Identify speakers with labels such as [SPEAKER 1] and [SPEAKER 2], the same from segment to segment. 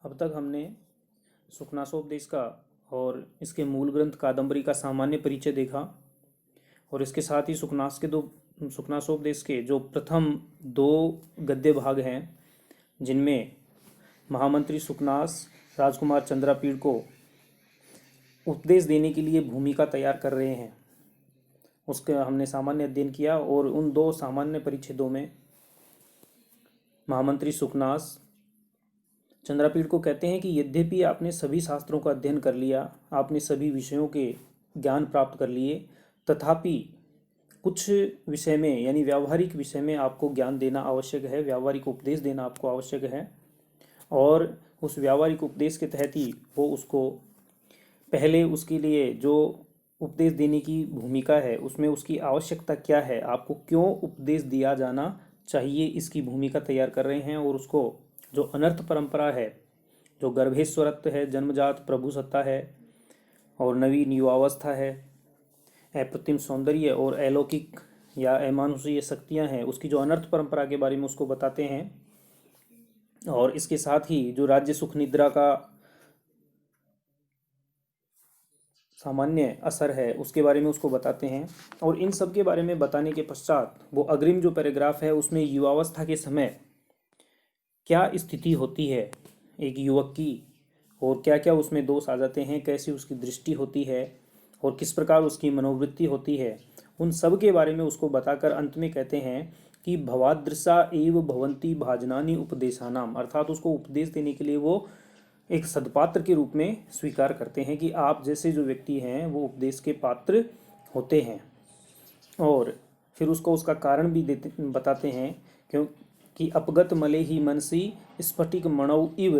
[SPEAKER 1] अब तक हमने सुखनासोपदेश का और इसके मूल ग्रंथ कादंबरी का सामान्य परिचय देखा और इसके साथ ही सुखनासोपदेश के जो प्रथम दो गद्य भाग हैं जिनमें महामंत्री सुखनास राजकुमार चंद्रापीड़ को उपदेश देने के लिए भूमिका तैयार कर रहे हैं, उसका हमने सामान्य अध्ययन किया। और उन दो सामान्य परिच्छेदों में महामंत्री सुखनास चंद्रापीड़ को कहते हैं कि यद्यपि आपने सभी शास्त्रों का अध्ययन कर लिया, आपने सभी विषयों के ज्ञान प्राप्त कर लिए, तथापि कुछ विषय में यानी व्यावहारिक विषय में आपको ज्ञान देना आवश्यक है, व्यावहारिक उपदेश देना आपको आवश्यक है। और उस व्यावहारिक उपदेश के तहत ही वो उसको पहले उसके लिए जो उपदेश देने की भूमिका है उसमें उसकी आवश्यकता क्या है, आपको क्यों उपदेश दिया जाना चाहिए, इसकी भूमिका तैयार कर रहे हैं। और उसको जो अनर्थ परंपरा है, जो गर्भेश्वरत्व है, जन्मजात प्रभु सत्ता है और नवीन युवावस्था है, अप्रतिम सौंदर्य और अलौकिक या अमानुषीय शक्तियां हैं, उसकी जो अनर्थ परंपरा के बारे में उसको बताते हैं। और इसके साथ ही जो राज्य सुख निद्रा का सामान्य असर है उसके बारे में उसको बताते हैं। और इन सब के बारे में बताने के पश्चात वो अग्रिम जो पैराग्राफ है उसमें युवावस्था के समय क्या स्थिति होती है एक युवक की और क्या क्या उसमें दोष आ जाते हैं, कैसी उसकी दृष्टि होती है और किस प्रकार उसकी मनोवृत्ति होती है, उन सब के बारे में उसको बताकर अंत में कहते हैं कि भवादृशा एव भवंती भाजनानी उपदेशानाम, अर्थात उसको उपदेश देने के लिए वो एक सदपात्र के रूप में स्वीकार करते हैं कि आप जैसे जो व्यक्ति हैं वो उपदेश के पात्र होते हैं। और फिर उसको उसका कारण भी बताते हैं क्योंकि अपगत मले ही मनसी स्फटिक मणौ इव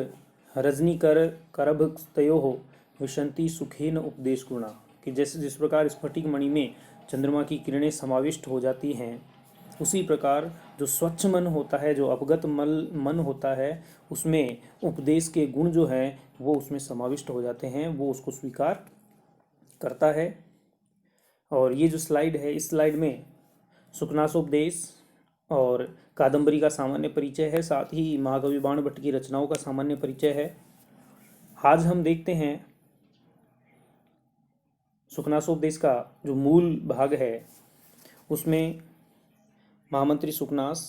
[SPEAKER 1] रजनी कर करभ तयो हो विशंति सुखेन उपदेश गुणा, कि जैसे जिस प्रकार स्फटिक मणि में चंद्रमा की किरणें समाविष्ट हो जाती हैं, उसी प्रकार जो स्वच्छ मन होता है, जो अपगत मन होता है, उसमें उपदेश के गुण जो हैं वो उसमें समाविष्ट हो जाते हैं, वो उसको स्वीकार करता है। और ये जो स्लाइड है, इस स्लाइड में सुखनासोपदेश और कादंबरी का सामान्य परिचय है, साथ ही महाकवि बाण भट्ट की रचनाओं का सामान्य परिचय है। आज हम देखते हैं सुखनासोपदेश का जो मूल भाग है उसमें महामंत्री सुखनास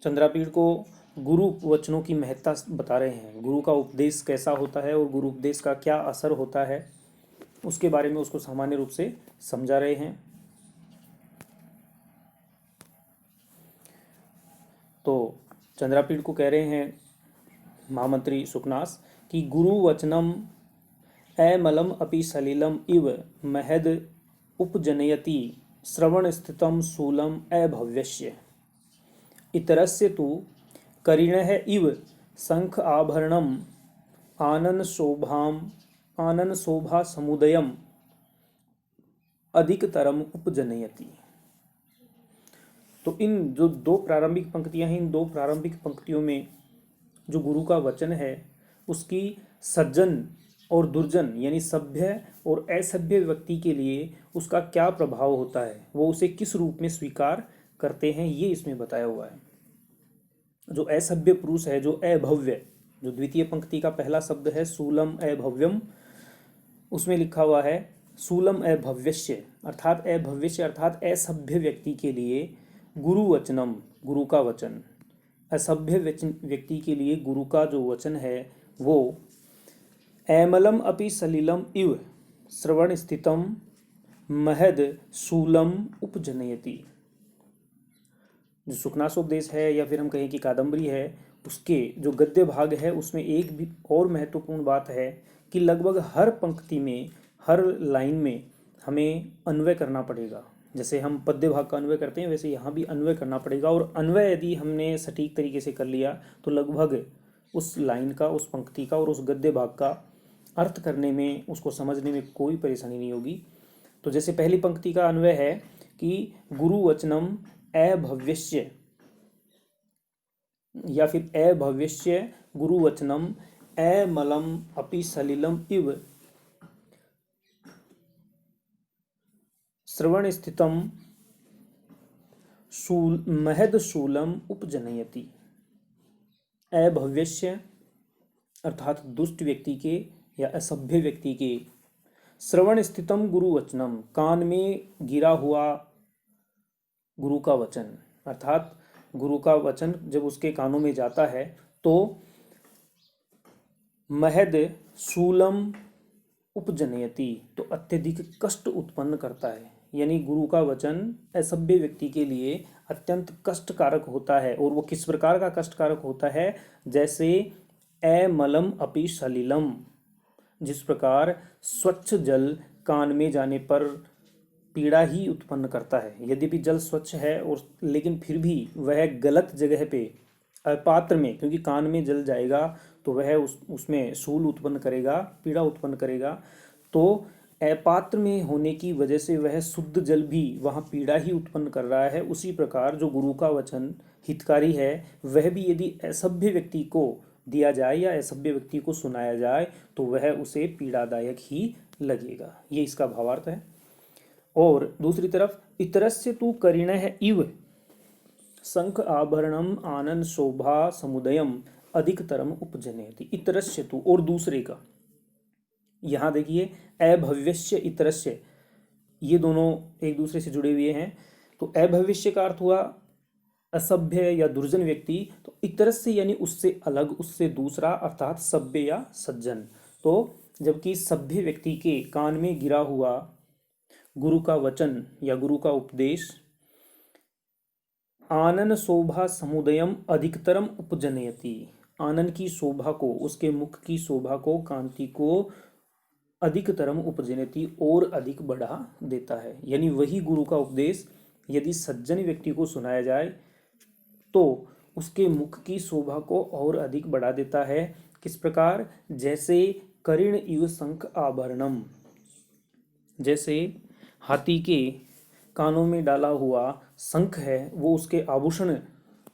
[SPEAKER 1] चंद्रापीड़ को गुरु वचनों की महत्ता बता रहे हैं, गुरु का उपदेश कैसा होता है और गुरु उपदेश का क्या असर होता है उसके बारे में उसको सामान्य रूप से समझा रहे हैं। तो चंद्रापीड़ को कह रहे हैं महामंत्री सुखनास कि गुरु वचनम अमलम अपि सलिलम इव महद उपजनयति श्रवण स्थितम शूलम अभव्यस्य इतरस्य तु करिणः इव शंख आभरणम आनन शोभा समुदयम अधिकतरम उपजनयति। तो इन जो दो प्रारंभिक पंक्तियां हैं, इन दो प्रारंभिक पंक्तियों में जो गुरु का वचन है उसकी सज्जन और दुर्जन यानी सभ्य और असभ्य व्यक्ति के लिए उसका क्या प्रभाव होता है, वो उसे किस रूप में स्वीकार करते हैं, ये इसमें बताया हुआ है। जो असभ्य पुरुष है, जो अभव्य, जो द्वितीय पंक्ति का पहला शब्द है शूलम अभव्यम, उसमें लिखा हुआ है शूलम अभव्यस्य, अर्थात असभ्य व्यक्ति के लिए गुरु वचनम, गुरु का वचन, असभ्य व्यक्ति के लिए गुरु का जो वचन है वो अमलम अपि सलिलम इव श्रवण स्थितम महद शूलम उपजनयति। जो सुखनासोपदेश है या फिर हम कहें कि कादंबरी है, उसके जो गद्य भाग है उसमें एक भी और महत्वपूर्ण बात है कि लगभग हर पंक्ति में, हर लाइन में हमें अन्वय करना पड़ेगा। जैसे हम पद्य भाग का अन्वय करते हैं वैसे यहाँ भी अन्वय करना पड़ेगा। और अन्वय यदि हमने सटीक तरीके से कर लिया तो लगभग उस लाइन का, उस पंक्ति का और उस गद्य भाग का अर्थ करने में, उसको समझने में कोई परेशानी नहीं होगी। तो जैसे पहली पंक्ति का अन्वय है कि गुरु वचनम अभव्यस्य, या फिर अभव्यस्य गुरु वचनम अमलम अपि सलिलम इव श्रवण स्थितम महद शूलम उपजनयति। अभव्यस्य अर्थात दुष्ट व्यक्ति के या असभ्य व्यक्ति के, श्रवण स्थितम गुरु वचनम, कान में गिरा हुआ गुरु का वचन, अर्थात गुरु का वचन जब उसके कानों में जाता है तो महद शूलम उपजनयति, तो अत्यधिक कष्ट उत्पन्न करता है। यानी गुरु का वचन असभ्य व्यक्ति के लिए अत्यंत कष्टकारक होता है। और वो किस प्रकार का कष्टकारक होता है? जैसे अमलम अपि सलिलम, जिस प्रकार स्वच्छ जल कान में जाने पर पीड़ा ही उत्पन्न करता है। यद्यपि जल स्वच्छ है और लेकिन फिर भी वह गलत जगह पे अपात्र में, क्योंकि कान में जल जाएगा तो वह उसमें शूल उत्पन्न करेगा, पीड़ा उत्पन्न करेगा। तो अपात्र में होने की वजह से वह शुद्ध जल भी वहाँ पीड़ा ही उत्पन्न कर रहा है। उसी प्रकार जो गुरु का वचन हितकारी है वह भी यदि असभ्य व्यक्ति को दिया जाए या असभ्य व्यक्ति को सुनाया जाए तो वह उसे पीड़ादायक ही लगेगा। ये इसका भावार्थ है। और दूसरी तरफ इतरस्य तु करिणः इव शंख आभरणम आनंद शोभा समुदयम अधिकतरम उपजनयति। इतरस्य तु, और दूसरे का, यहाँ देखिए अभव्यस्य इतरस्य, ये दोनों एक दूसरे से जुड़े हुए हैं। तो अभव्यस्य का अर्थ हुआ असभ्य या दुर्जन व्यक्ति, तो इतरस्य यानी उससे अलग, उससे दूसरा, अर्थात सभ्य या सज्जन। तो जबकि सभ्य व्यक्ति के कान में गिरा हुआ गुरु का वचन या गुरु का उपदेश आनन शोभा समुदयम अधिकतरम उपजनयति, आनंद की शोभा को, उसके मुख की शोभा को, कांति को अधिकतरम उपजनयति, और अधिक बढ़ा देता है। यानी वही गुरु का उपदेश यदि सज्जन व्यक्ति को सुनाया जाए तो उसके मुख की शोभा को और अधिक बढ़ा देता है। किस प्रकार? जैसे करिण इव शंख आभरणम, जैसे हाथी के कानों में डाला हुआ शंख है वो उसके आभूषण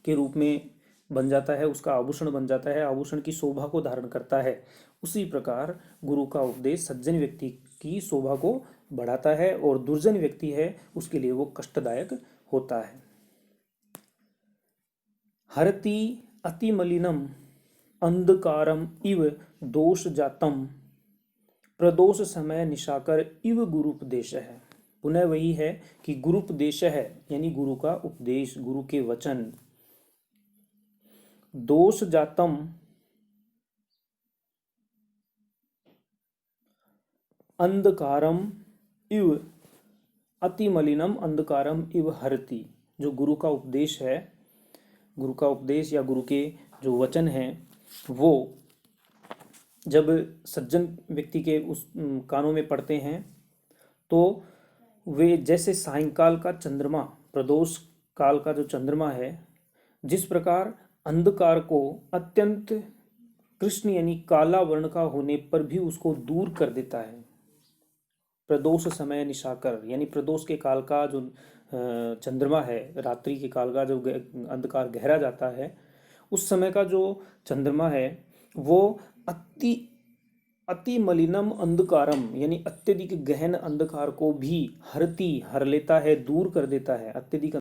[SPEAKER 1] के रूप में बन जाता है, उसका आभूषण बन जाता है, आभूषण की शोभा को धारण करता है। उसी प्रकार गुरु का उपदेश सज्जन व्यक्ति की शोभा को बढ़ाता है और दुर्जन व्यक्ति है उसके लिए वो कष्टदायक होता है। हरति अतिमलिनम अंधकारम इव दोष जातम प्रदोष समय निशाकर इव गुरुपदेश है। पुनः वही है कि गुरुपदेश है यानी गुरु का उपदेश, गुरु के वचन। दोष जातम अंधकारम इव अतिमलिनम अंधकारम इव हरति, जो गुरु का उपदेश है, गुरु का उपदेश या गुरु के जो वचन हैं वो जब सज्जन व्यक्ति के उस कानों में पड़ते हैं तो वे जैसे सायंकाल का चंद्रमा, प्रदोष काल का जो चंद्रमा है, जिस प्रकार अंधकार को अत्यंत कृष्ण यानी काला वर्ण का होने पर भी उसको दूर कर देता है। प्रदोष समय निशाकर यानी प्रदोष के काल का जो चंद्रमा है, रात्रि के काल का जो अंधकार गहरा जाता है, उस समय का जो चंद्रमा है वो अति मलिनम अंधकारम यानी अत्यधिक गहन अंधकार को भी हर लेता है, दूर कर देता है। अत्यधिक